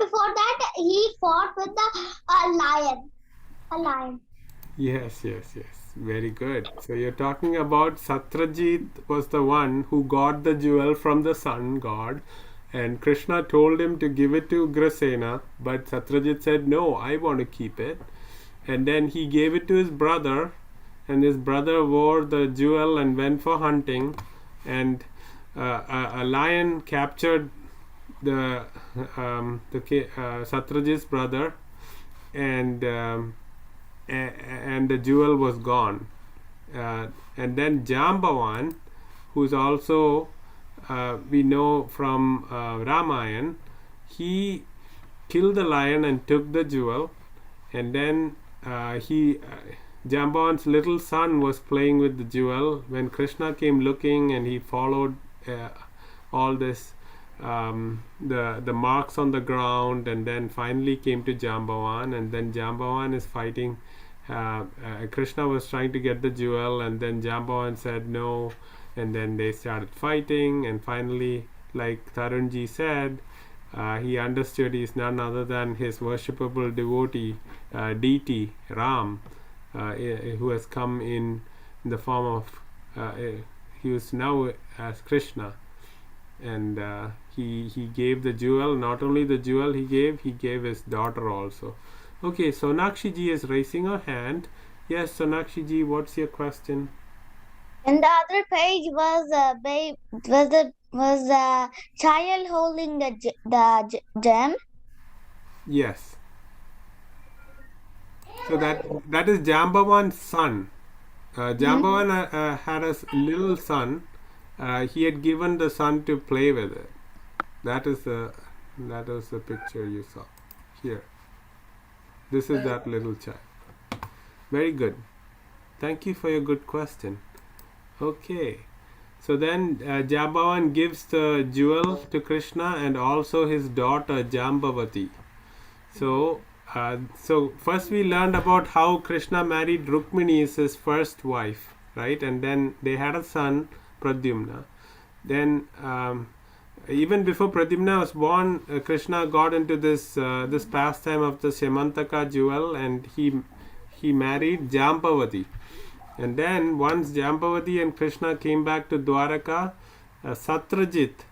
before that, he fought with the lion. A lion. Yes. Very good. So you're talking about Satyajit was the one who got the jewel from the sun god, and Krishna told him to give it to Ugrasena, but Satyajit said, "No, I want to keep it." And then he gave it to his brother, and his brother wore the jewel and went for hunting, and a lion captured the Satyajit's brother, and the jewel was gone. And then Jambavan, who's also we know from Ramayan, he killed the lion and took the jewel, and then Jambavan's little son was playing with the jewel when Krishna came looking, and he followed all this the marks on the ground, and then finally came to Jambavan, and then Jambavan is fighting. Krishna was trying to get the jewel, and then Jambavan said no, and then they started fighting, and finally, like Tarunji said, he understood he's none other than his worshipable devotee, deity Ram, who has come in the form of he was now as Krishna, and he gave the jewel. Not only the jewel he gave his daughter also. Okay, Sonakshi ji is raising her hand. Yes, Sonakshi ji, what's your question? And the other page was a child holding the gem. Yes. So that is Jambavan's son. Jambavan had a little son. He had given the son to play with it. That is the picture you saw here. This is that little child. Very good. Thank you for your good question. Okay. So then Jambavan gives the jewel to Krishna and also his daughter Jambavati. So first we learned about how Krishna married Rukmini, his first wife, right? And then they had a son, Pradyumna. Then even before Pradyumna was born, Krishna got into this pastime of the Semantaka jewel, and he married Jambavati. And then once Jambavati and Krishna came back to Dwaraka, Satyajit,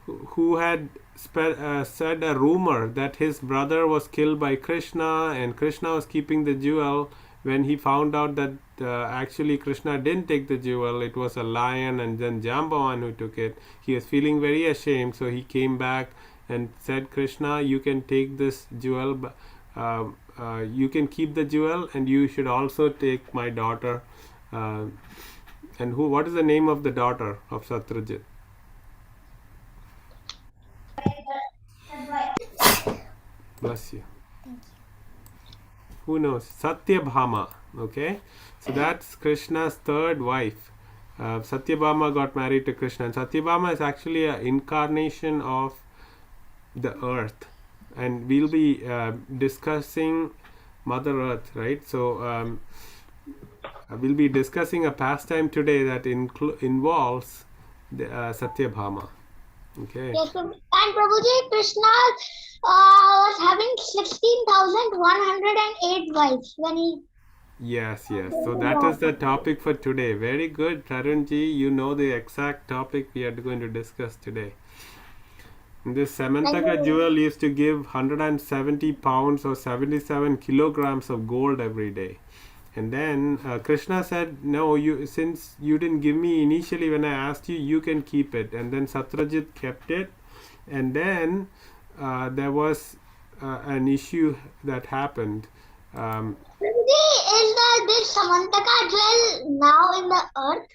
who had said a rumor that his brother was killed by Krishna and Krishna was keeping the jewel, when he found out that actually Krishna didn't take the jewel, it was a lion and then Jambavan who took it, he was feeling very ashamed, so he came back and said, Krishna, you can take this jewel, you can keep the jewel, and you should also take my daughter. And what is the name of the daughter of Satyajit? Bless you. Who knows? Satyabhama. Okay, so that's Krishna's third wife. Satyabhama got married to Krishna, and Satyabhama is actually an incarnation of the earth, and we'll be discussing Mother Earth, right? So we'll be discussing a pastime today that involves the Satyabhama. Okay. Yes, and Prabhuji, Krishna was having 16,108 wives when he. Yes. So that is the topic for today. Very good, Tarunji. You know the exact topic we are going to discuss today. This Samantaka jewel used to give 170 pounds or 77 kilograms of gold every day. And then Krishna said, no, since you didn't give me initially when I asked you, you can keep it. And then Satyajit kept it. And then there was an issue that happened. Is this Samantaka jewel now in the earth?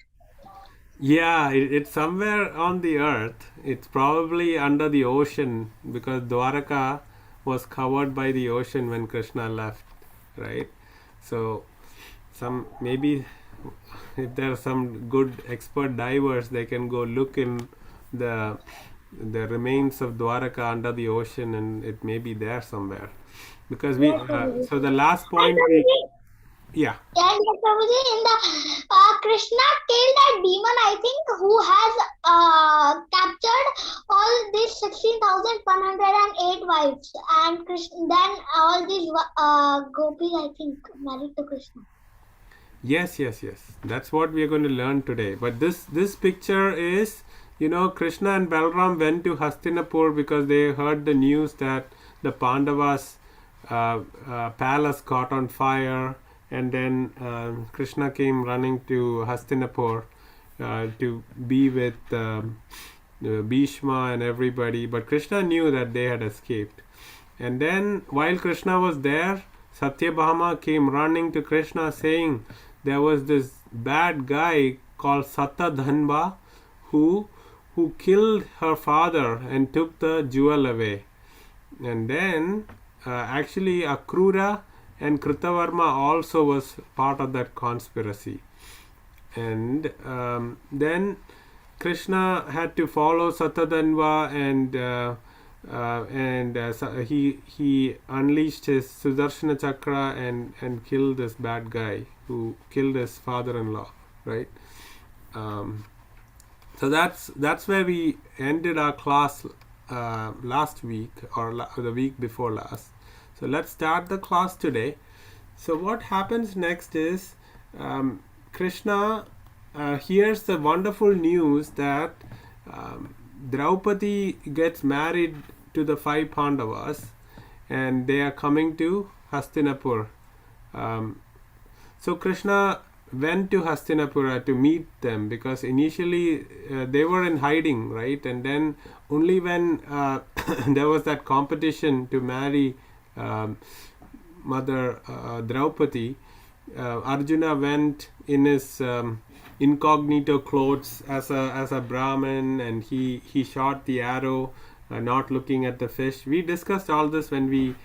Yeah, it's somewhere on the earth. It's probably under the ocean because Dwaraka was covered by the ocean when Krishna left, right? So maybe if there are some good expert divers, they can go look in the remains of Dwaraka under the ocean, and it may be there somewhere. Because so the last point. Yeah. And yes, Prabhuji, in the Krishna killed a demon, I think, who has captured all these 16,108 wives, and Krishna, then all these gopis, I think, married to Krishna. Yes, yes, yes. That's what we are going to learn today. But this picture is, Krishna and Balram went to Hastinapur because they heard the news that the Pandavas' palace caught on fire, and then Krishna came running to Hastinapur to be with Bhishma and everybody. But Krishna knew that they had escaped. And then, while Krishna was there, Satyabhama came running to Krishna saying there was this bad guy called Satadhanva who killed her father and took the jewel away. And then, actually, Akrura and Kritavarma also was part of that conspiracy. And then Krishna had to follow Satadhanva, and he unleashed his Sudarshana Chakra and killed this bad guy who killed his father-in-law, right? So that's where we ended our class last week, or the week before last. So let's start the class today. So what happens next is Krishna hears the wonderful news that Draupadi gets married to the 5 Pandavas, and they are coming to Hastinapur. So Krishna went to Hastinapura to meet them, because initially they were in hiding, right? And then only when there was that competition to marry Mother Draupadi, Arjuna went in his incognito clothes as a Brahmin, and he shot the arrow, not looking at the fish. We discussed all this when we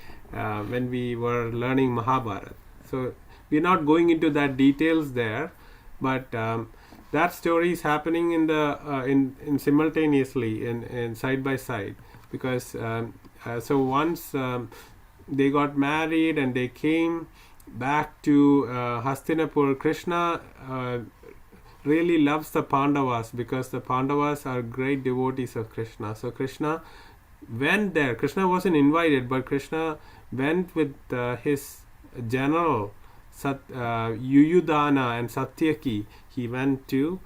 were learning Mahabharata. So we're not going into that details there, but that story is happening in the in simultaneously in side by side, because so once they got married and they came back to Hastinapur, Krishna really loves the Pandavas, because the Pandavas are great devotees of Krishna. So Krishna went there. Krishna wasn't invited, but Krishna went with his general Yuyudhana and Satyaki. He went to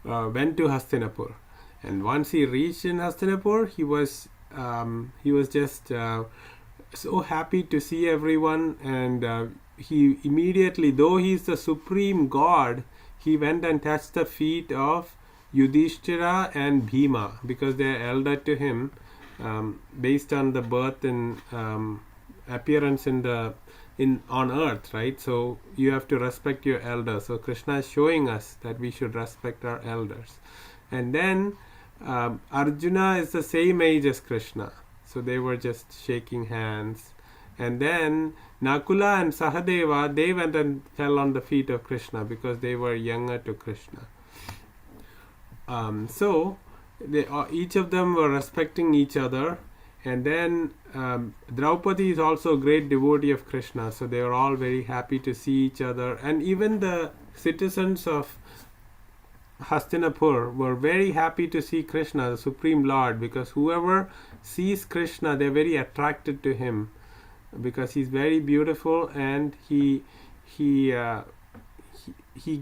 Hastinapur, and once he reached in Hastinapur, he was just so happy to see everyone, and he immediately, though he is the supreme god, he went and touched the feet of Yudhishthira and Bhima, because they are elder to him, based on the birth and appearance on earth, right? So you have to respect your elders. So Krishna is showing us that we should respect our elders. And then Arjuna is the same age as Krishna, so they were just shaking hands. And then Nakula and Sahadeva, they went and fell on the feet of Krishna, because they were younger to Krishna. So they, each of them were respecting each other. And then Draupadi is also a great devotee of Krishna, so they are all very happy to see each other. And even the citizens of Hastinapur were very happy to see Krishna, the Supreme Lord, because whoever sees Krishna, they're very attracted to him, because he's very beautiful, and he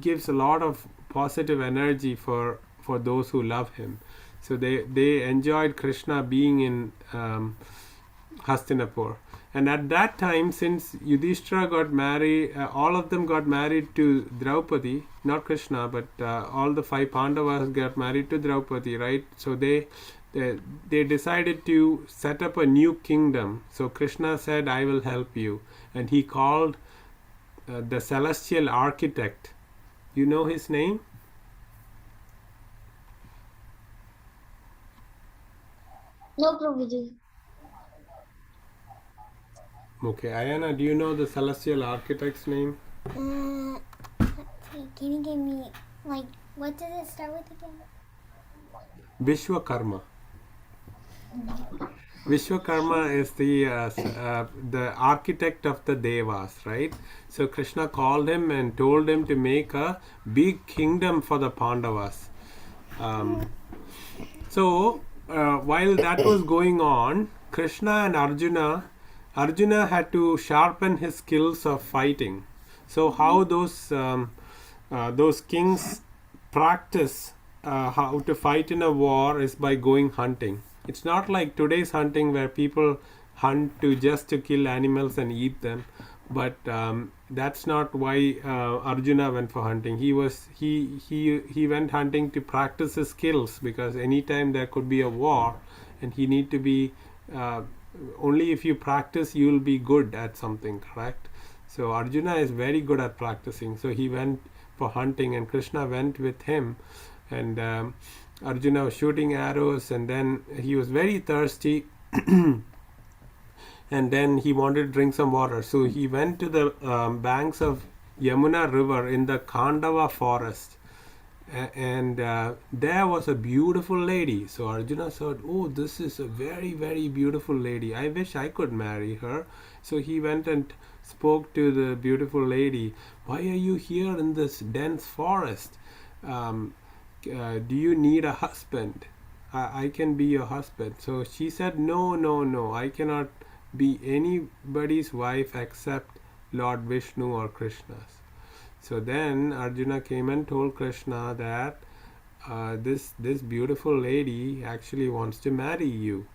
gives a lot of positive energy for those who love him. So they enjoyed Krishna being in Hastinapur. And at that time, since Yudhishthira got married, all of them got married to Draupadi, not Krishna, but all the 5 Pandavas got married to Draupadi, right? So they decided to set up a new kingdom. So Krishna said, I will help you. And he called the celestial architect. You know his name? No, Prabhuji. Okay, Ayana, do you know the celestial architect's name? Can you give me, like, what does it start with again? Vishwakarma. Vishwakarma is the architect of the Devas, right? So Krishna called him and told him to make a big kingdom for the Pandavas. Um, so while that was going on, Krishna and Arjuna had to sharpen his skills of fighting. So how those kings practice how to fight in a war is by going hunting. It's not like today's hunting where people hunt to just to kill animals and eat them. But that's not why Arjuna went for hunting. He went hunting to practice his skills, because anytime there could be a war, and he need to be uh, only if you practice you will be good at something, correct? So Arjuna is very good at practicing. So he went for hunting, and Krishna went with him, and Arjuna was shooting arrows, and then he was very thirsty. And then he wanted to drink some water. So he went to the banks of Yamuna river in the Khandava forest. And there was a beautiful lady. So Arjuna said, "Oh, this is a very, very beautiful lady. I wish I could marry her." So he went and spoke to the beautiful lady. "Why are you here in this dense forest? Do you need a husband? I can be your husband." So she said, "No, no, no. I cannot be anybody's wife except Lord Vishnu or Krishna's." So then Arjuna came and told Krishna that this beautiful lady actually wants to marry you.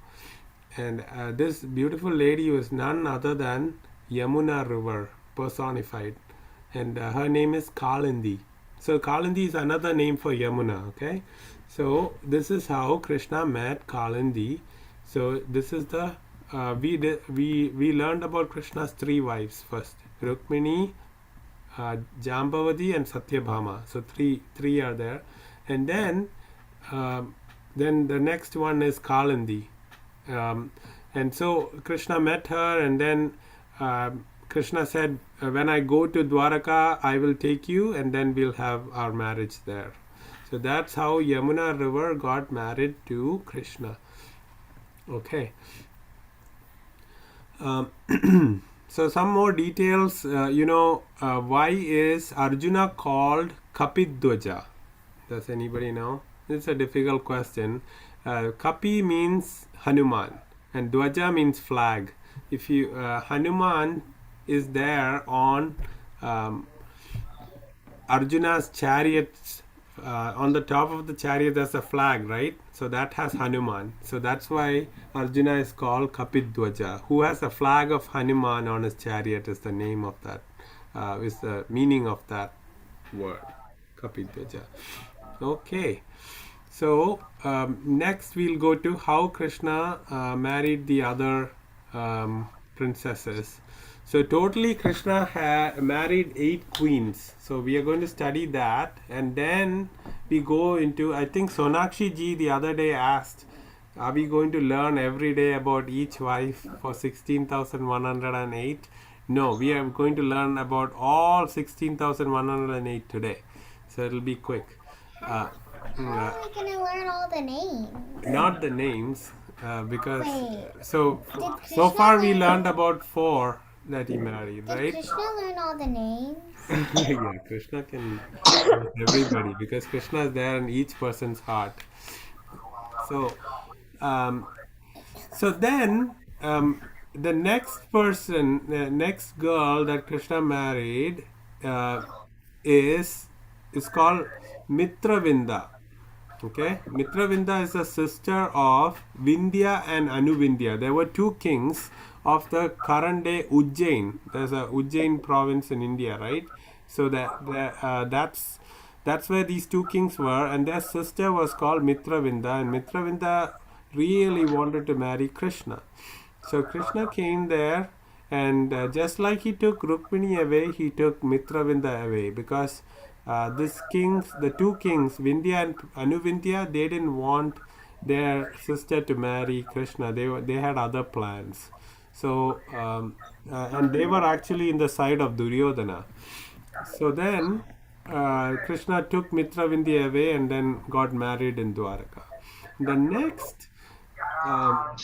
And this beautiful lady was none other than Yamuna river personified. And her name is Kalindi. So Kalindi is another name for Yamuna, okay? So this is how Krishna met Kalindi. So this is the we learned about Krishna's three wives first: Rukmini, Jambavati, and Satyabhama. So three are there, and then the next one is Kalindi, and so Krishna met her, and then Krishna said, "When I go to Dwaraka, I will take you, and then we'll have our marriage there." So that's how Yamuna river got married to Krishna. Okay. So some more details. Why is Arjuna called Kapidwaja? Does anybody know? It's a difficult question. Kapi means Hanuman, and Dwaja means flag. If you Hanuman is there on Arjuna's chariots. On the top of the chariot there's a flag, right? So that has Hanuman. So that's why Arjuna is called Kapidwaja. Who has a flag of Hanuman on his chariot is the name of that, is the meaning of that word, Kapidwaja. Okay. So next we'll go to how Krishna married the other princesses. So totally Krishna married 8 queens. So we are going to study that, and then we go into, I think Sonakshi ji the other day asked, are we going to learn every day about each wife for 16,108? No, we are going to learn about all 16,108 today. So it'll be quick. How are we gonna learn all the names? Not the names, because Wait. so Krishna far we learn- learned about 4 that he married, Did right? Krishna learn all the names? Yeah, Krishna can love everybody, because Krishna is there in each person's heart. So, um, then the next person, the next girl that Krishna married is called Mitravinda. Okay, Mitravinda is the sister of Vindhya and Anuvindhya. There were 2 kings of the current day Ujjain. There's a Ujjain province in India, right? So that's where these 2 kings were, and their sister was called Mitravinda, and Mitravinda really wanted to marry Krishna. So Krishna came there, and just like he took Rukmini away, he took Mitravinda away, because the 2 kings, Vindhya and Anuvindhya, they didn't want their sister to marry Krishna. They had other plans. So and they were actually in the side of Duryodhana. So then Krishna took Mitravindhya away and then got married in Dwaraka. The next um,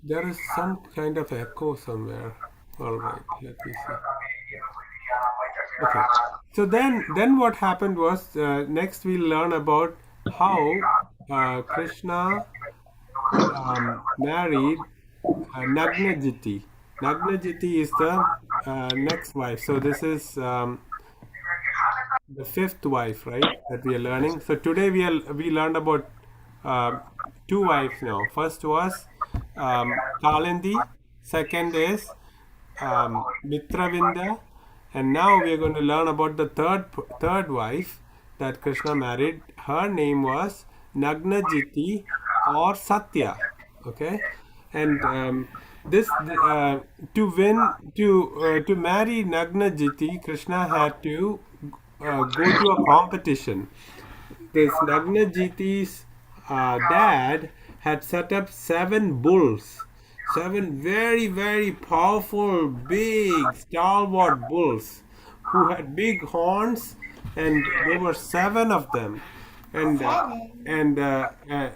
There is some kind of echo somewhere. All right, let me see. Okay. So then what happened was next we learn about how Krishna married Nagnajiti. Nagnajiti is the next wife. So this is the fifth wife, right? That we are learning. So today we learned about uh, two wives now. First was Kalindi. Second is Mitravinda, and now we are going to learn about the third wife that Krishna married. Her name was Nagnajiti or Satya. Okay, and this to marry Nagnajiti, Krishna had to go to a competition. This Nagnajiti's dad had set up seven bulls, seven very, very powerful, big, stalwart bulls who had big horns, and there were seven of them. And Seven. and the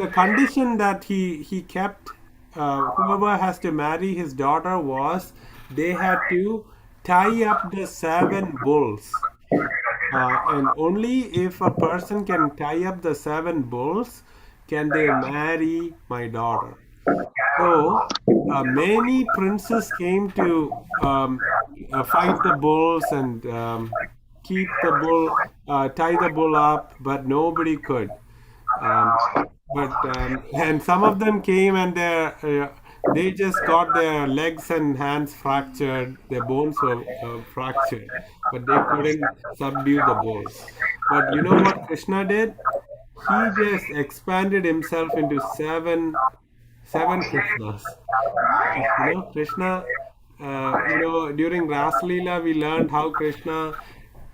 condition that he kept whoever has to marry his daughter was they had to tie up the seven bulls. And only if a person can tie up the seven bulls can they marry my daughter. So many princes came to fight the bulls and keep the bull, tie the bull up, but nobody could. Um, and some of them came and they just got their legs and hands fractured, their bones were fractured, but they couldn't subdue the bulls. But you know what Krishna did? He just expanded himself into seven Krishnas. Krishna, during Ras Leela, we learned how Krishna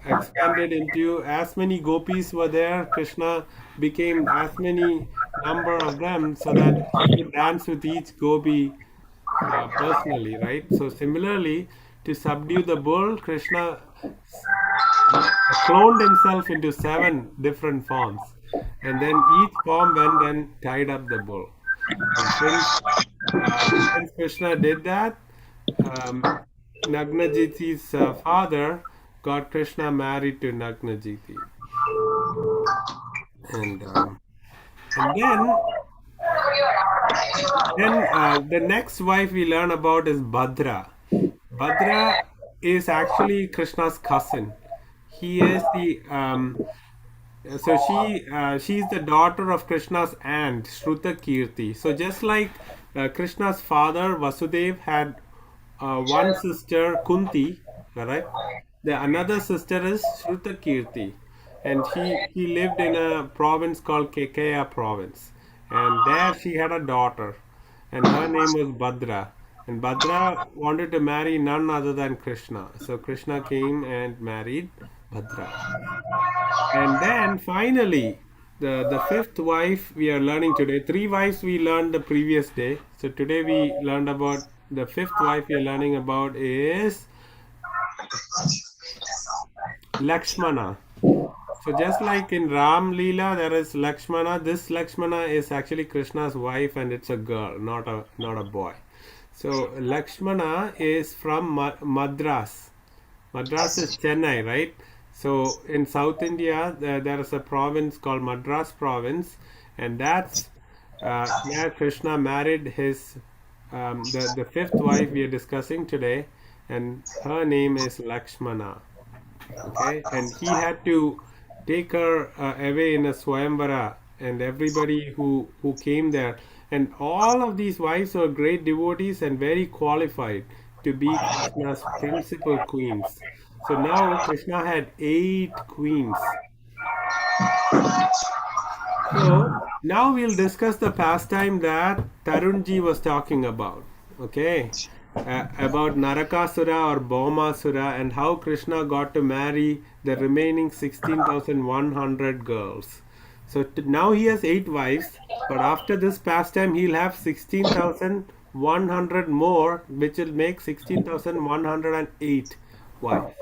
expanded into as many gopis were there. Krishna became as many number of them so that he could dance with each gopi personally, right? So similarly, to subdue the bull, Krishna cloned himself into seven different forms, and then each form went and tied up the bull. And since Krishna did that, um, Nagnajiti's father got Krishna married to Nagnajiti, and then the next wife we learn about is Bhadra. Bhadra is actually Krishna's cousin. He is the so she's the daughter of Krishna's aunt Shruta Kirti. So just like Krishna's father Vasudev had one sister Kunti, correct? The another sister is Shruta Kirti, and he lived in a province called Kekeya province, and there she had a daughter, and her name was Bhadra. And Bhadra wanted to marry none other than Krishna, so Krishna came and married Bhadra. And then finally, the fifth wife we are learning today. Three wives we learned the previous day. So today we learned about the fifth wife we are learning about is Lakshmana. So just like in Ram Leela, there is Lakshmana. This Lakshmana is actually Krishna's wife, and it's a girl, not a boy. So Lakshmana is from Madras. Madras is Chennai, right? So in South India, there is a province called Madras province, and that's where Krishna married his the fifth wife we are discussing today, and her name is Lakshmana. Okay, and he had to take her away in a Swayamvara, and everybody who came there, and all of these wives were great devotees and very qualified to be Krishna's principal queens. So now Krishna had eight queens. So now we'll discuss the pastime that Tarunji was talking about. Okay, about Narakasura or Bhaumasura and how Krishna got to marry the remaining 16,100 girls. So now he has eight wives, but after this pastime he'll have 16,100 more, which will make 16,108 wives.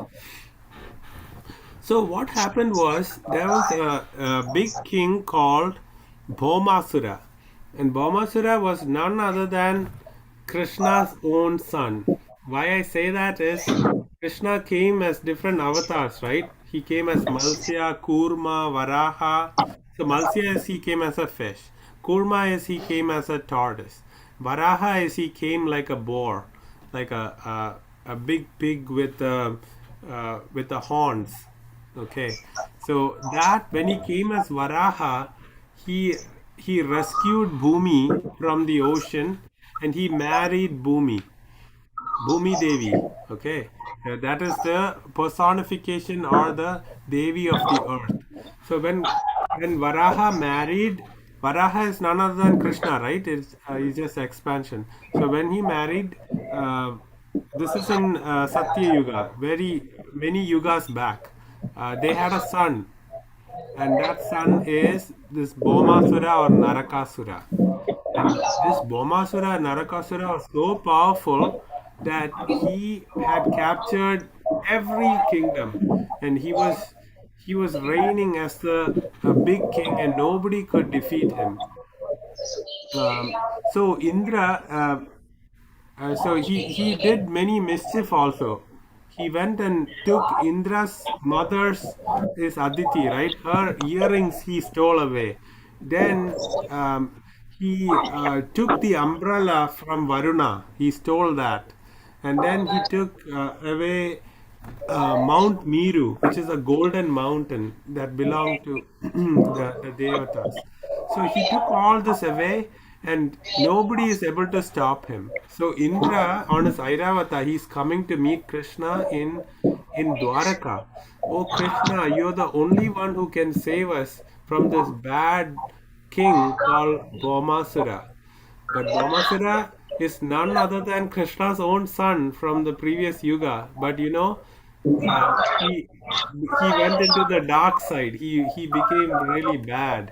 So what happened was there was a big king called Bhaumasura. And Bhaumasura was none other than Krishna's own son. Why I say that is Krishna came as different avatars, right? He came as Malsya, Kurma, Varaha. So Malsya is he came as a fish. Kurma is he came as a tortoise. Varaha is he came like a boar, like a big pig with the horns. Okay, so that when he came as Varaha, he he rescued Bhumi from the ocean and he married Bhumi Devi. Okay, that is the personification or the Devi of the earth. So when Varaha married, Varaha is none other than Krishna, right? It's just expansion. So when he married, uh, this is in Satya Yuga, very many yugas back. They had a son, and that son is this Bhaumasura or Narakasura. And this Bhaumasura and Narakasura was so powerful that he had captured every kingdom, and he was reigning as the a big king, and nobody could defeat him. So Indra, so he did many mischief also. He went and took Indra's mother's is Aditi, right? Her earrings he stole away. Then he took the umbrella from Varuna. He stole that, and then he took away Mount Meru, which is a golden mountain that belonged to the Devatas. So he took all this away, and nobody is able to stop him. So Indra, on his Airavata, he's coming to meet Krishna in Dwaraka. Oh Krishna, you're the only one who can save us from this bad king called Bhaumasura. But Bhaumasura is none other than Krishna's own son from the previous yuga. But uh, he he went into the dark side. He became really bad.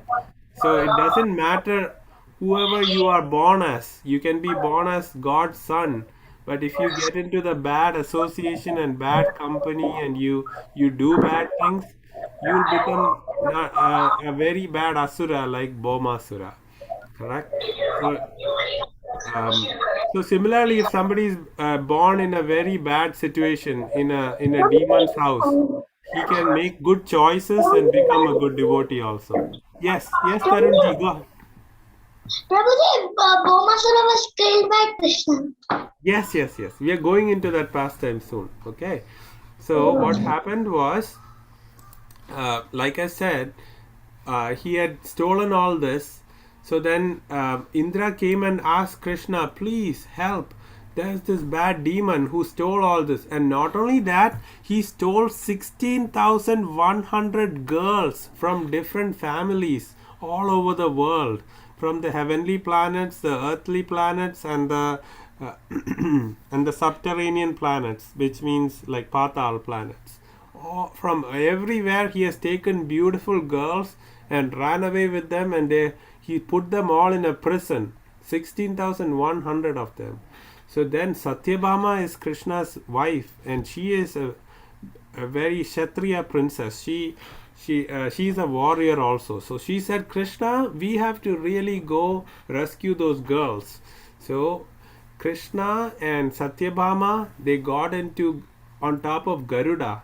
So it doesn't matter whoever you are born as. You can be born as God's son, but if you get into the bad association and bad company and you do bad things, you will become not, a very bad asura like Bhaumasura. Correct? So so similarly, if somebody is born in a very bad situation in a demon's house, he can make good choices and become a good devotee also. Yes, yes, Tarunji, go ahead. Prabhuji, Bhaumasura was killed by Krishna. Yes, yes, yes. We are going into that pastime soon. Okay. So what happened was, like I said, he had stolen all this. So then Indra came and asked Krishna, please help. There's this bad demon who stole all this. And not only that, he stole 16,100 girls from different families all over the world, from the heavenly planets, the earthly planets, and the and the subterranean planets, which means like Patal planets. From everywhere he has taken beautiful girls and ran away with them, and he put them all in a prison, 16,100 of them. So then Satyabhama is Krishna's wife, and she is a very Kshatriya princess. She's a warrior also. So she said, Krishna, we have to really go rescue those girls. So Krishna and Satyabhama, they got into on top of Garuda.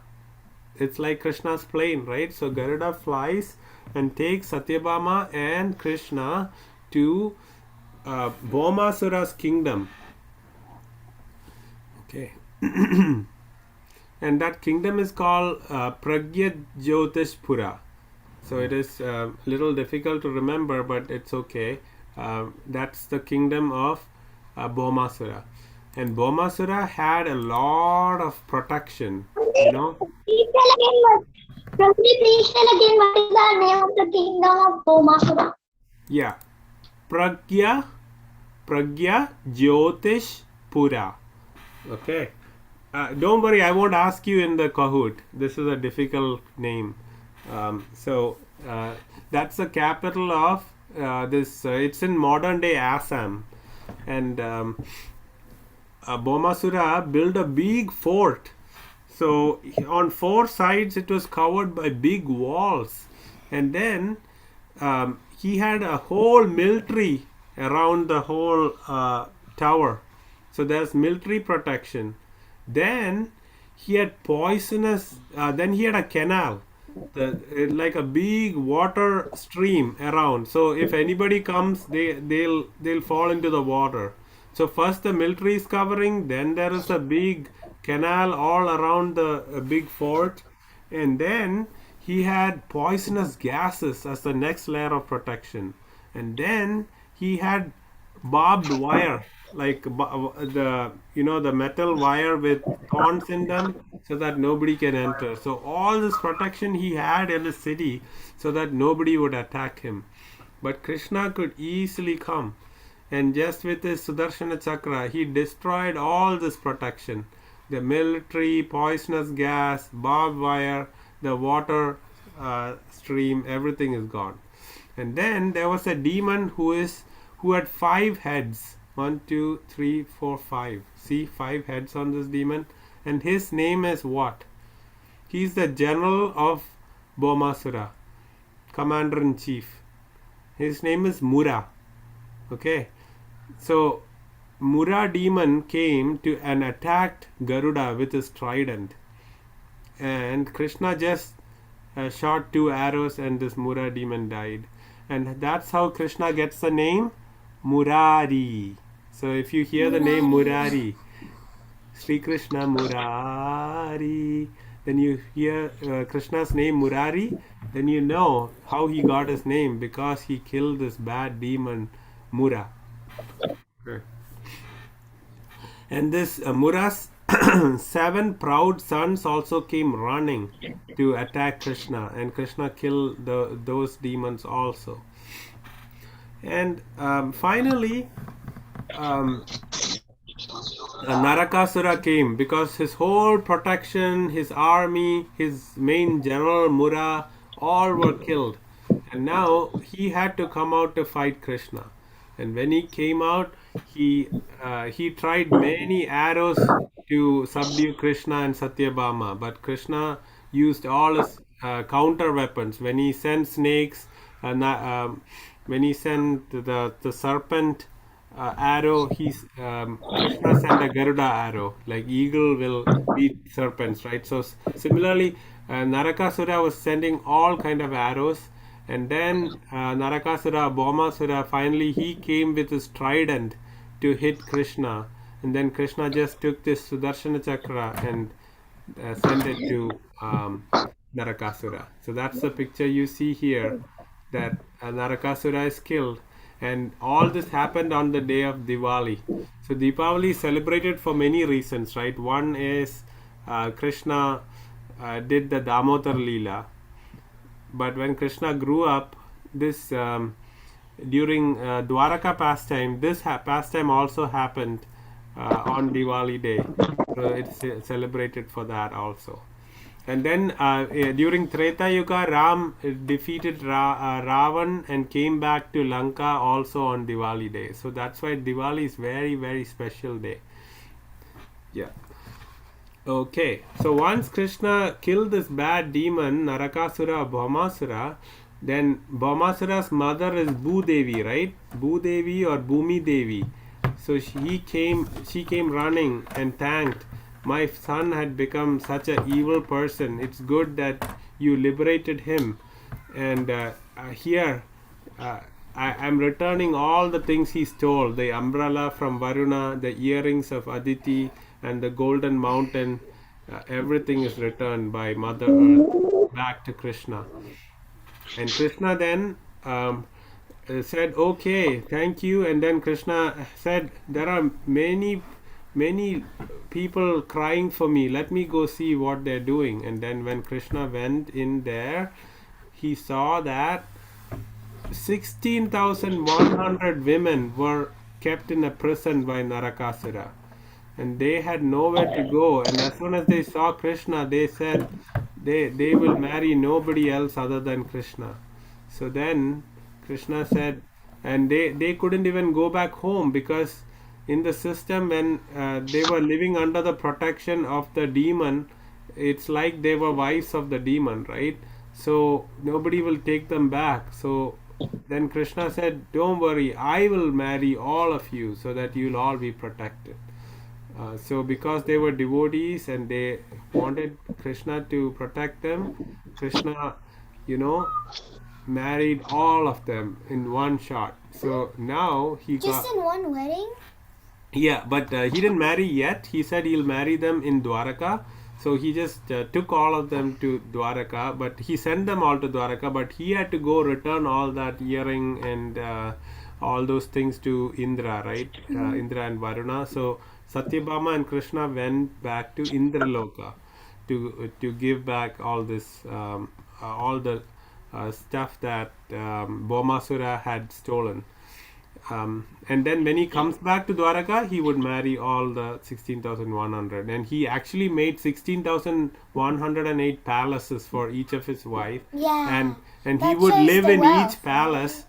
It's like Krishna's plane, right? So Garuda flies and takes Satyabhama and Krishna to Bhaumasura's kingdom. Okay. And that kingdom is called Pragya Jyotishpura. So it is a little difficult to remember, but it's okay. That's the kingdom of Bhaumasura. And Bhaumasura had a lot of protection, you know. Please tell again Prabhuji, please tell again what is the name of the kingdom of Bhaumasura? Yeah. Pragya Jyotishpura. Okay. Don't worry, I won't ask you in the Kahoot. This is a difficult name. So that's the capital of this. It's in modern day Assam, and Bhaumasura built a big fort. So on four sides it was covered by big walls, and then he had a whole military around the whole tower. So there's military protection. Then he had poisonous. Then he had a canal, like a big water stream around. So if anybody comes, they'll fall into the water. So first the military is covering. Then there is a big canal all around the big fort, and then he had poisonous gases as the next layer of protection, and then he had barbed wire, like the the metal wire with thorns in them, so that nobody can enter. So all this protection he had in the city, so that nobody would attack him. But Krishna could easily come, and just with his Sudarshana Chakra he destroyed all this protection, the military, poisonous gas, barbed wire, the water stream, everything is gone. And then there was a demon who had 5 heads. 1, 2, 3, 4, 5. See, 5 heads on this demon. And his name is what? He's the general of Bhaumasura, commander in chief. His name is Mura. Okay. So Mura demon came to and attacked Garuda with his trident. And Krishna just shot 2 arrows and this Mura demon died. And that's how Krishna gets the name Murari. So if you hear the name Murari, Sri Krishna Murari, then you hear Krishna's name Murari, then you know how he got his name, because he killed this bad demon Mura. Okay. And this Mura's 7 proud sons also came running to attack Krishna, and Krishna killed those demons also. And finally, Narakasura came, because his whole protection, his army, his main general Mura, all were killed. And now he had to come out to fight Krishna. And when he came out, he tried many arrows to subdue Krishna and Satyabhama, but Krishna used all his counter weapons. When he sent snakes, when he sent the serpent arrow, Krishna sent a Garuda arrow. Like eagle will beat serpents, right? So similarly, Narakasura was sending all kind of arrows. And then Narakasura, Bhaumasura, finally he came with his trident to hit Krishna. And then Krishna just took this Sudarshana Chakra and sent it to Narakasura. So that's the picture you see here, that Narakasura is killed. And all this happened on the day of Diwali. So Diwali is celebrated for many reasons, right? One is Krishna did the Damodar Leela. But when Krishna grew up, this during Dwaraka pastime, this pastime also happened on Diwali day. So it's celebrated for that also. And then during Treta Yuga, Ram defeated Ravan and came back to Lanka also on Diwali day. So that's why Diwali is very, very special day. Yeah. Okay, so once Krishna killed this bad demon, Narakasura, Bhaumasura, then Bhaumasura's mother is Bhudevi, right? Bhudevi or Bhumi Devi. So she came running and thanked, my son had become such an evil person. It's good that you liberated him. And here, I'm returning all the things he stole, the umbrella from Varuna, the earrings of Aditi, and the golden mountain. Everything is returned by Mother Earth back to Krishna. And Krishna then said, okay, thank you. And then Krishna said, there are many people crying for me. Let me go see what they're doing. And then when Krishna went in there, he saw that 16,100 women were kept in a prison by Narakasura. And they had nowhere to go. And as soon as they saw Krishna, they said they will marry nobody else other than Krishna. So then Krishna said, and they couldn't even go back home, because in the system, when they were living under the protection of the demon, it's like they were wives of the demon, right? So nobody will take them back. So then Krishna said, "Don't worry, I will marry all of you so that you'll all be protected." So, because they were devotees and they wanted Krishna to protect them, Krishna, you know, married all of them in one shot. So now he Just got. in one wedding? Yeah, but he didn't marry yet. He said he'll marry them in Dwaraka. So he just took all of them to Dwaraka, but he sent them all to Dwaraka. But he had to go return all that earring and all those things to Indra, right? Indra and Varuna. So Satyabhama and Krishna went back to Indraloka to give back all this, all the stuff that Bhaumasura had stolen. And then when he comes back to Dwaraka, he would marry all the 16,100. And he actually made 16,108 palaces for each of his wife. Yeah. And he That would shows live the in wealth, each palace.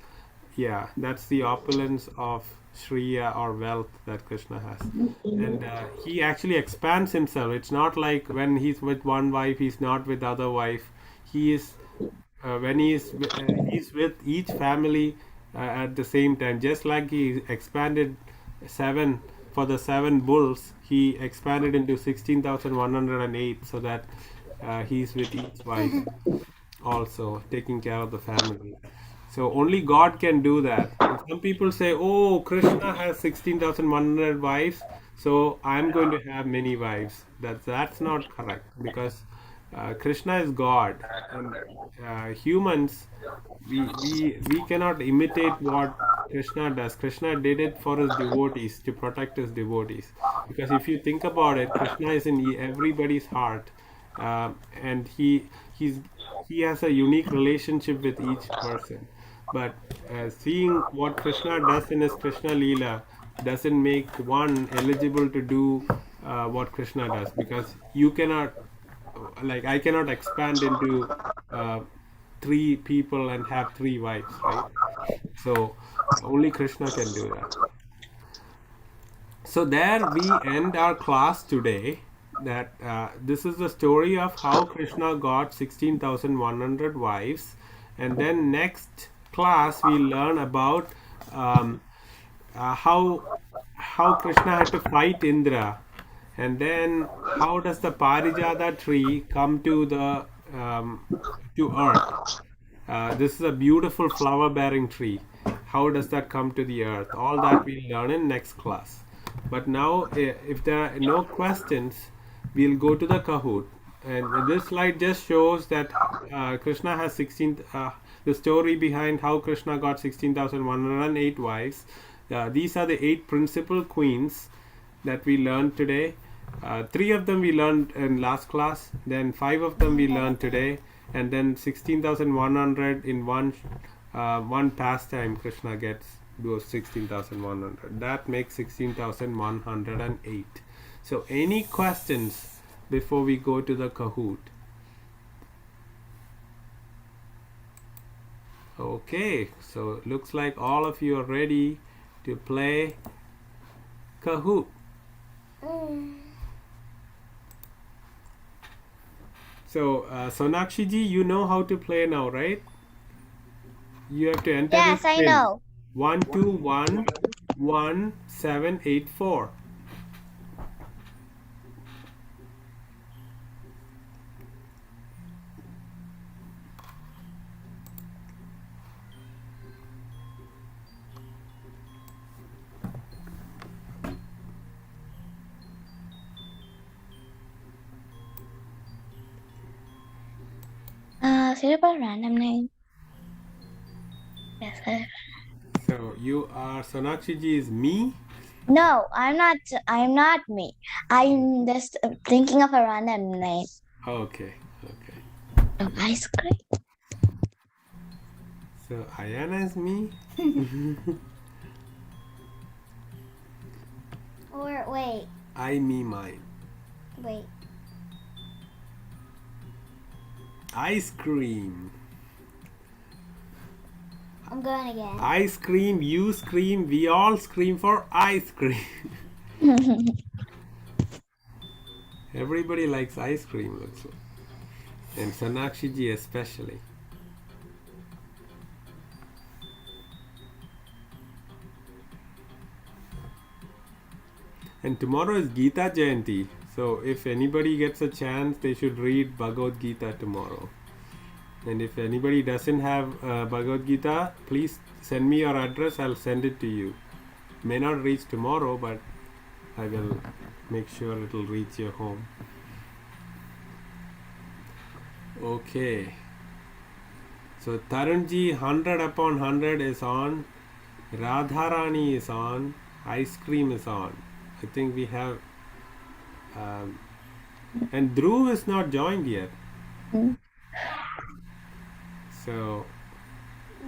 Yeah, that's the opulence of Shriya or wealth that Krishna has. And he actually expands himself. It's not like when he's with one wife, he's not with other wife. He is when he's with each family at the same time, just like he expanded seven for the seven bulls, he expanded into 16,108 so that he's with each wife also taking care of the family. So only God can do that. And some people say, "Oh, Krishna has 16,100 wives, so I'm going to have many wives." That's not correct because Krishna is God, and humans we cannot imitate what Krishna does. Krishna did it for his devotees to protect his devotees. Because if you think about it, Krishna is in everybody's heart, and he's he has a unique relationship with each person. But seeing what Krishna does in his Krishna Leela doesn't make one eligible to do what Krishna does, because you cannot, like, I cannot expand into uh, three people and have three wives, right? So only Krishna can do that. So there we end our class today. That this is the story of how Krishna got 16,100 wives, and then next class we learn about um, how Krishna had to fight Indra, and then how does the Parijata tree come um, to earth. This is a beautiful flower bearing tree. How does that come to the earth? All that we'll learn in next class. But now, if there are no questions, we'll go to the Kahoot. And this slide just shows that Krishna has 16, the story behind how Krishna got 16,108 wives. These are the 8 principal queens that we learned today. 3 of them we learned in last class, then 5 of them we learned today, and then 16,100 in one pastime Krishna gets those 16,100. That makes 16,108. So any questions before we go to the Kahoot? Okay, so looks like all of you are ready to play Kahoot. So Sonakshi ji, you know how to play now, right? You have to enter Yes, this I pin. know. 12111784. Should I put a random name? Yes. So you are Sonakshi ji is me. No, I'm not. I'm not me. I'm just thinking of a random name. Okay, okay. Oh, ice cream. So Ayana is me. Or wait, I, me, mine. wait. Ice cream. I'm going again. Ice cream, you scream, we all scream for ice cream. Everybody likes ice cream, looks like. And Sonakshi ji especially. And tomorrow is Gita Jayanti. So if anybody gets a chance, they should read Bhagavad Gita tomorrow. And if anybody doesn't have Bhagavad Gita, please send me your address. I'll send it to you. May not reach tomorrow, but I will make sure it'll reach your home. Okay. So Tarunji 100 upon 100 is on. Radharani is on. Ice cream is on. I think we have. And Dhruv is not joined yet. So.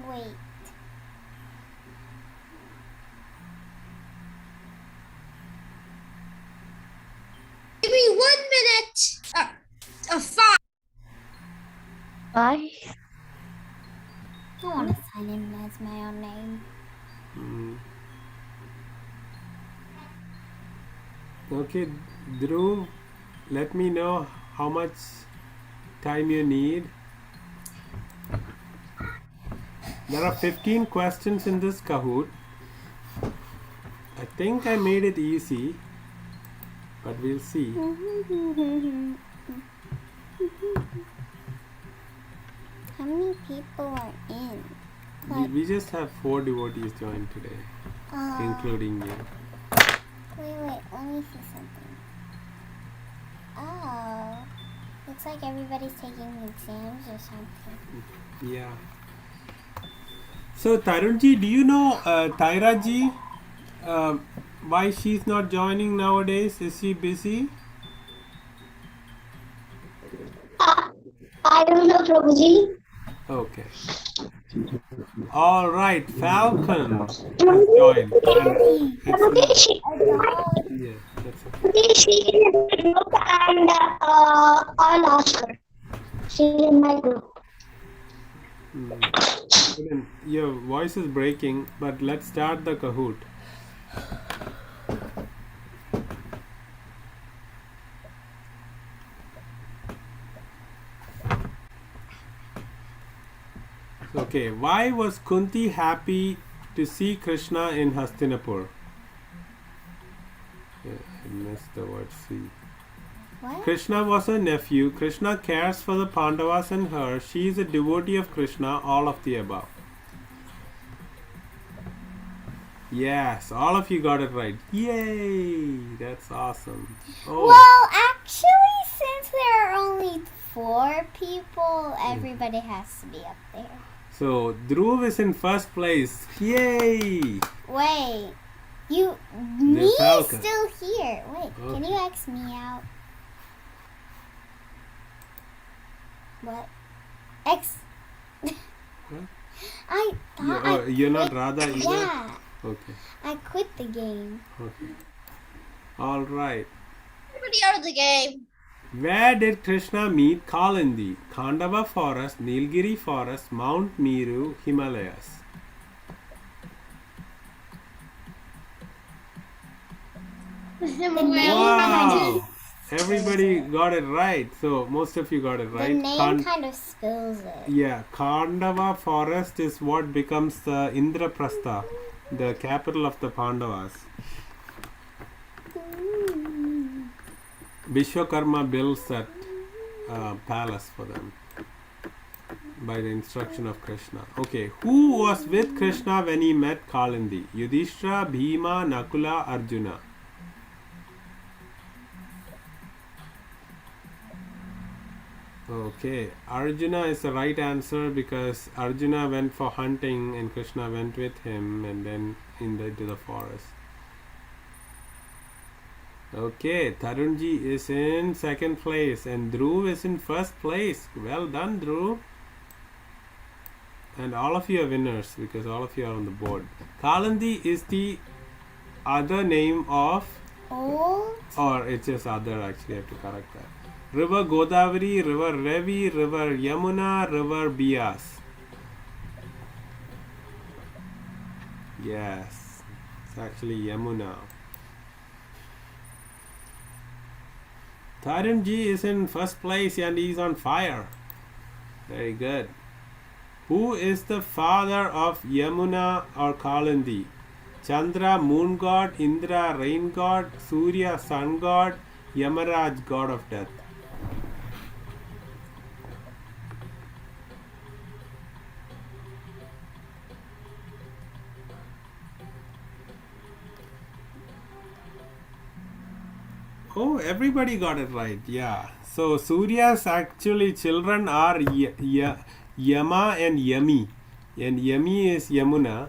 Wait. Give me 1 minute. 5. Why? I want to sign in as my own name. Okay, Dhruv, let me know how much time you need. There are 15 questions in this Kahoot. I think I made it easy, but we'll see. How many people are in? We just have 4 devotees joined today, including you. Wait, let me see something. Oh, looks like everybody's taking exams or something. Yeah. So Tarunji, do you know Tairaji? Why she's not joining nowadays? Is she busy? I don't know, Prabhuji. Okay. All right, Falcon has joined. Prabhuji, she Yeah, that's okay. is in the group and I'll ask her. She's in my group. Then your voice is breaking, but let's start the Kahoot. Okay, why was Kunti happy to see Krishna in Hastinapur? Yeah, I missed the word see. What? Krishna was her nephew. Krishna cares for the Pandavas and her. She is a devotee of Krishna. All of the above. Yes, all of you got it right. Yay! That's awesome. Oh, Well, actually, since there are only 4 people, everybody has to be up there. so Dhruv is in first place. Yay! Wait, me is Falcon. still here. Wait, can Okay. you X me out? What? X. What? I thought You're not Radha either? Yeah, Okay. I quit the game. Okay. All right. Everybody out of the game. Where did Krishna meet Kalindi? Khandava Forest, Nilgiri Forest, Mount Meru, Himalayas. Wow! Everybody got it right. So most of you got it The right. name kind of spills it. Yeah, Khandava Forest is what becomes the Indraprastha, the capital of the Pandavas. Vishwakarma builds that palace for them by the instruction of Krishna. Okay, who was with Krishna when he met Kalindi? Yudhishthira, Bhima, Nakula, Arjuna. Okay, Arjuna is the right answer because Arjuna went for hunting and Krishna went with him and then into the forest. Okay, Tarunji is in second place and Dhruv is in first place. Well done, Dhruv. And all of you are winners because all of you are on the board. Kalandi is the other name of, Old? or it's just other actually, I have to correct that. River Godavari, River Ravi, River Yamuna, River Bias. Yes, it's actually Yamuna. Tarunji is in first place and he's on fire. Very good. Who is the father of Yamuna or Kalindi? Chandra, moon god, Indra, rain god, Surya, sun god, Yamaraj, god of death. Oh, everybody got it right. Yeah. So Surya's actually children are Yama and Yami. And Yami is Yamuna.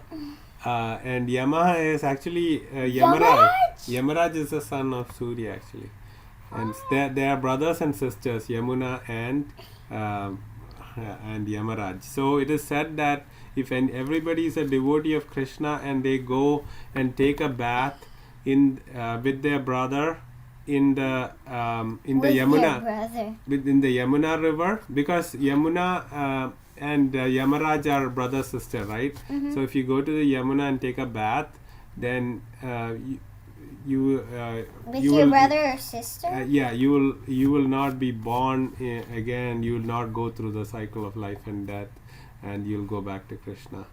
And Yama is actually Yamaraj. Yamaraj is the son of Surya actually. And they are brothers and sisters, Yamuna and Yamaraj. So it is said that if everybody is a devotee of Krishna and they go and take a bath in with their brother in the Yamuna, in the Yamuna river, because Yamuna and Yamaraj are brother sister, right? So if you go to the Yamuna and take a bath, then you With your brother or sister? you will not be born again. You will not go through the cycle of life and death, and you'll go back to Krishna,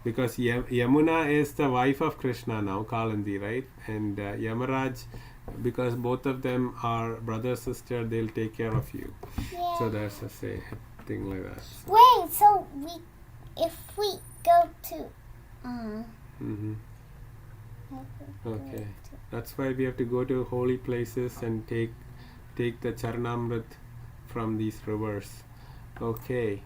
because Yamuna is the wife of Krishna now, Kalandi, right? And Yamaraj, because both of them are brother sister, they'll take care of you. Yeah. So that's a thing like that. Wait, so if we go to Okay, that's why we have to go to holy places and take the Charanamrit from these rivers. Okay.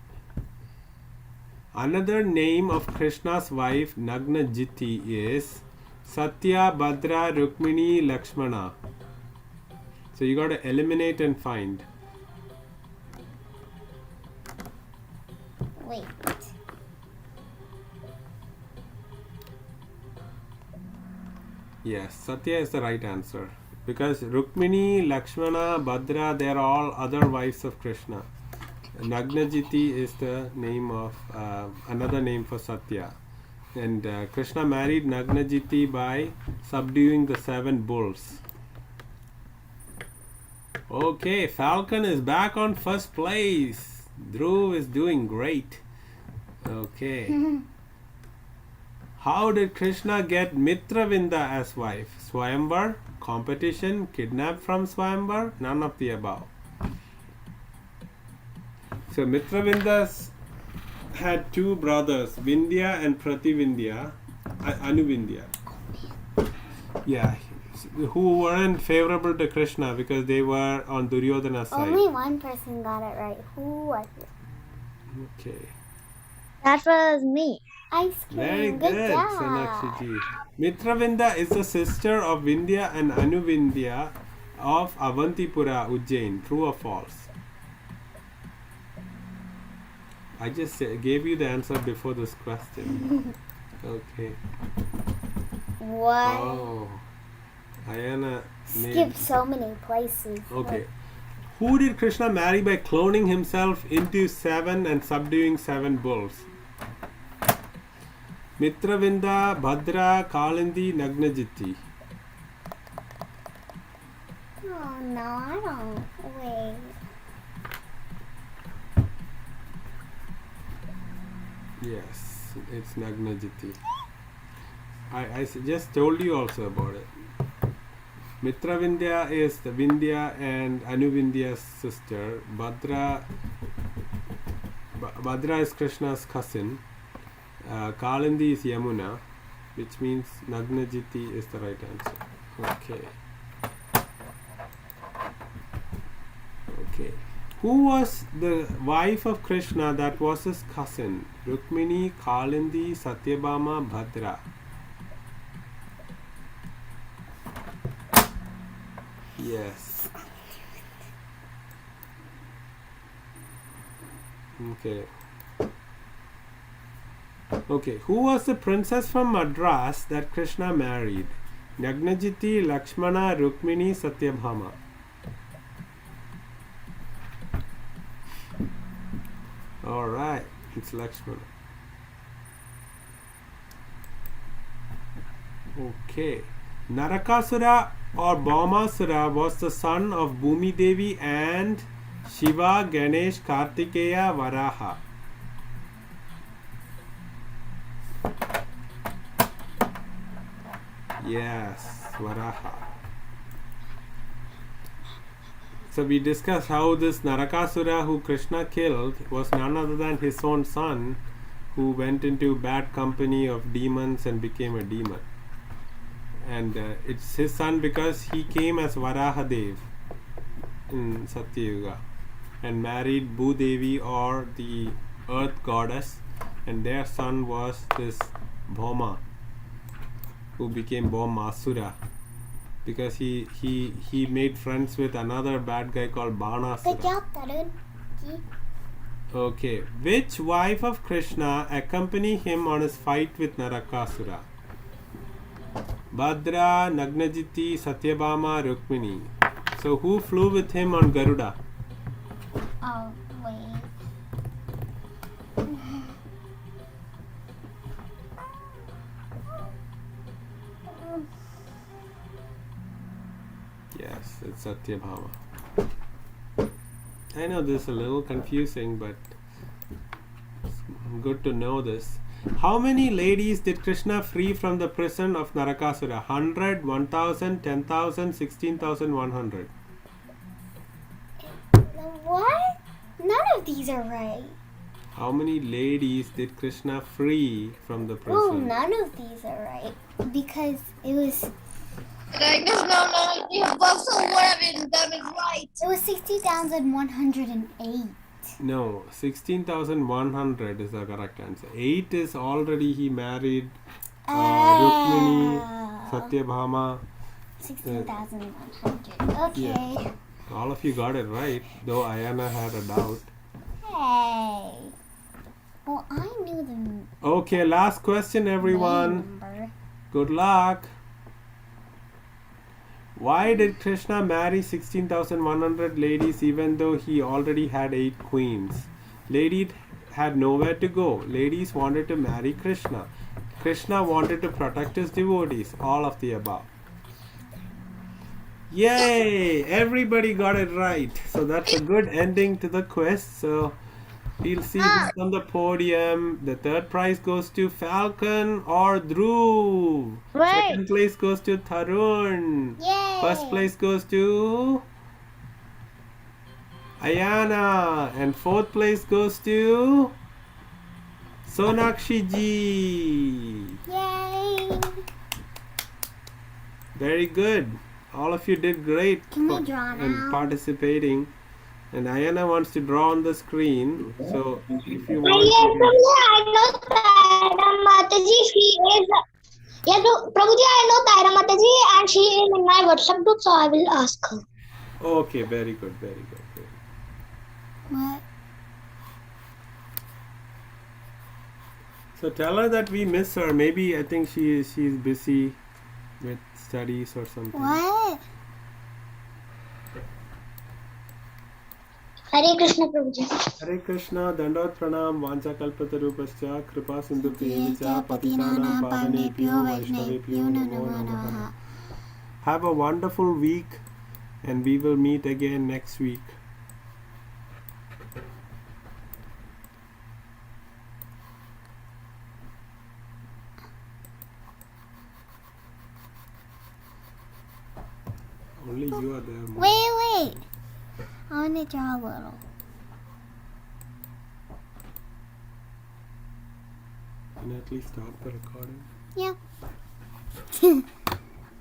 Another name of Krishna's wife Nagna Jiti is Satya, Bhadra, Rukmini, Lakshmana. So you got to eliminate and find. wait. Yes, Satya is the right answer, because Rukmini, Lakshmana, Bhadra, they are all other wives of Krishna. Nagnajiti is the name of another name for Satya. And Krishna married Nagnajiti by subduing the 7 bulls. Okay, Falcon is back on first place. Dhruv is doing great. Okay. How did Krishna get Mitravinda as wife? Swayamvar, competition, kidnapped from Swayamvar? None of the above. So Mitravindas had 2 brothers, Vindhya and Prativindhya, Anuvindhya. Yeah, who weren't favorable to Krishna because they were on Duryodhana's side. Only one person got it right. Who was it? Okay. That was me. Ice cream. Very good, job. Sonakshiji. Mitravinda is the sister of Vindhya and Anuvindhya of Avantipura, Ujjain. True or false? I just gave you the answer before this question. Okay. What? Oh. Ayana Skip so many places. Okay. Who did Krishna marry by cloning himself into 7 and subduing 7 bulls? Mitravinda, Bhadra, Kalindi, Nagnajiti. Oh no, I don't. Wait. Yes, it's Nagnajiti. I just told you also about it. Mitravindya is the Vindhya and Anuvindhya's sister. Bhadra is Krishna's cousin. Kalindi is Yamuna, which means Nagnajiti is the right answer. Okay. Okay. Who was the wife of Krishna that was his cousin? Rukmini, Kalindi, Satyabhama, Bhadra. Yes. Okay. Okay. Who was the princess from Madras that Krishna married? Nagnajiti, Lakshmana, Rukmini, Satyabhama. Alright, it's Lakshmana. Okay. Narakasura or Bhaumasura was the son of Bhumi Devi and Shiva, Ganesh, Kartikeya, Varaha. Yes, Varaha. So we discussed how this Narakasura who Krishna killed was none other than his own son, who went into bad company of demons and became a demon. And it's his son because he came as Varahadev in Satyayuga and married Bhudevi, or the earth goddess, and their son was this Bhauma, who became Bhaumasura because he made friends with another bad guy called Good Banasura. job, Tarun. Okay, which wife of Krishna accompanied him on his fight with Narakasura? Bhadra, Nagnajiti, Satyabhama, Rukmini. So who flew with him on Garuda? Oh, wait. Yes, it's Satyabhama. I know this is a little confusing, but it's good to know this. How many ladies did Krishna free from the prison of Narakasura? 100, 1000, 10,000, 16,100. What? None of these are right. How many ladies did Krishna free from the Oh, prison? none of these are right. Because it was I guess no, you both so one of them is right. 60,108. No, 16,100 is the correct answer. 8 is already he married Rukmini, Satyabhama. 16,100. Okay. Yeah. All of you got it right, though Ayana had a doubt. Hey. Well, I knew the Okay, last question, everyone. number. Good luck. Why did Krishna marry 16,100 ladies even though he already had 8 queens? Ladies had nowhere to go. Ladies wanted to marry Krishna. Krishna wanted to protect his devotees. All of the above. Yay! Everybody got it right. So that's a good ending to the quiz. So we'll see who's on the podium. The third prize goes to Falcon or Dhruv. Wait. Second place goes to Tarun. Yay. First place goes to Ayana. And fourth place goes to Sonakshi ji. Yay. Very good. All of you did great Can we draw in now? participating. And Ayana wants to draw on the screen. So if you Yes, want to. Prabhuji, I know Taira Mataji. She is. Yes, Prabhuji, I know Taira Mataji, and she is in my WhatsApp group, so I will ask her. Okay, very good, very good. Very good. What? So tell her that we miss her. Maybe I think she's busy with studies or something. What? Hare Krishna, Prabhuji. Hare Krishna, Dandot Pranam, Vancha Kalpatarupascha, Kripa Sindhubhyevacha, Patitanam Pavanebhyo, Vaishnavebhyo, Namo Namaha. Have a wonderful week, and we will meet again next week. Only you are there. Mom. Wait. I want to draw a little. Can you at least stop the recording? Yeah.